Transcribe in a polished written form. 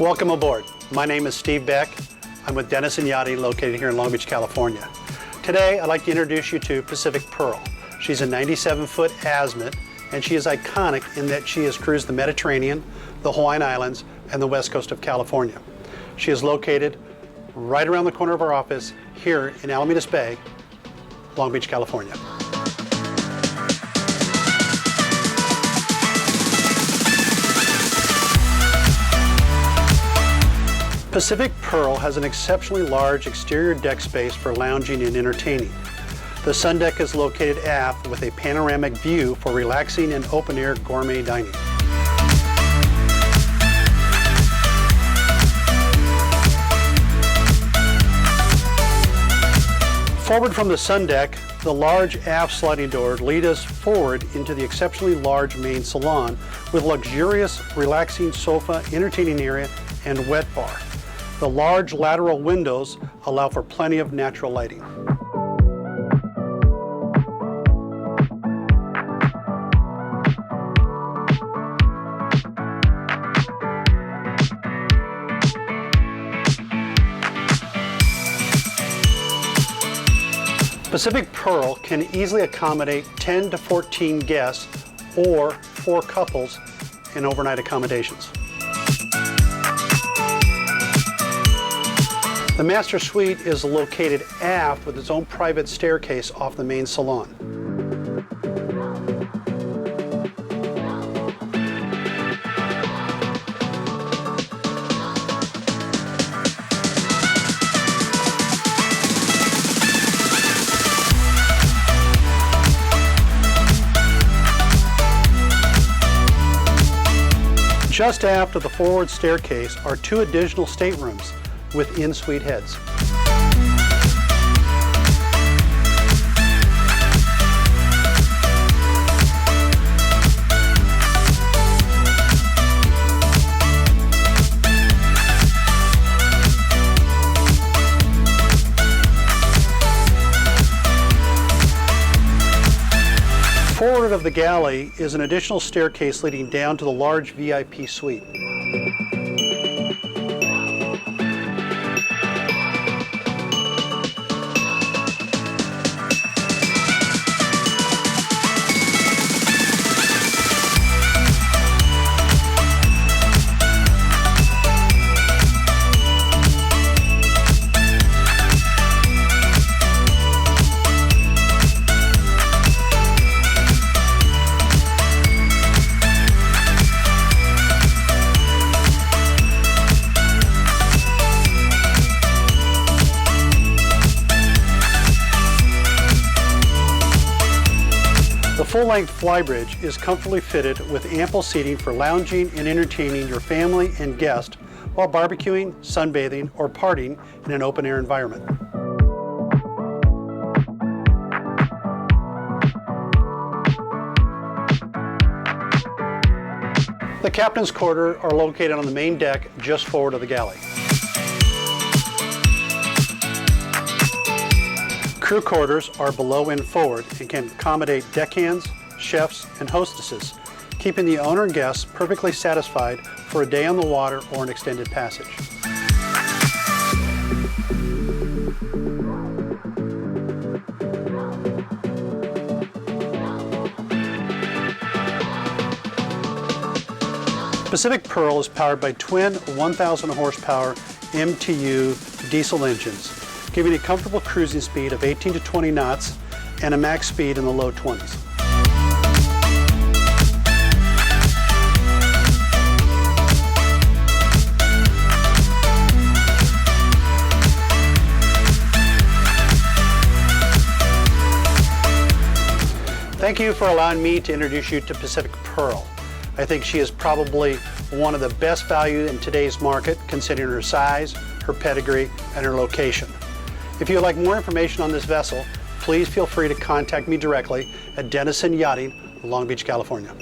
Welcome aboard. My name is Steve Beck. I'm with Denison Yachting, located here in Long Beach, California. Today, I'd like to introduce you to Pacific Pearl. She's a 97-foot Azimut, and she is iconic in that she has cruised the Mediterranean, the Hawaiian Islands, and the west coast of California. She is located right around the corner of our office here in Alamitos Bay, Long Beach, California. Pacific Pearl has an exceptionally large exterior deck space for lounging and entertaining. The sun deck is located aft with a panoramic view for relaxing and open-air gourmet dining. Forward from the sun deck, the large aft sliding door leads us forward into the exceptionally large main salon with luxurious, relaxing sofa, entertaining area, and wet bar. The large lateral windows allow for plenty of natural lighting. Pacific Pearl can easily accommodate 10 to 14 guests or 4 couples in overnight accommodations. The master suite is located aft with its own private staircase off the main salon. Just aft of the forward staircase are 2 additional staterooms with in-suite heads. Forward of the galley is an additional staircase leading down to the large VIP suite. The full-length flybridge is comfortably fitted with ample seating for lounging and entertaining your family and guests while barbecuing, sunbathing, or partying in an open-air environment. The captain's quarters are located on the main deck just forward of the galley. Crew quarters are below and forward and can accommodate deckhands, chefs, and hostesses, keeping the owner and guests perfectly satisfied for a day on the water or an extended passage. Pacific Pearl is powered by twin 1,000 horsepower MTU diesel engines, giving a comfortable cruising speed of 18 to 20 knots and a max speed in the low 20s. Thank you for allowing me to introduce you to Pacific Pearl. I think she is probably one of the best value in today's market, considering her size, her pedigree, and her location. If you would like more information on this vessel, please feel free to contact me directly at Denison Yachting, Long Beach, California.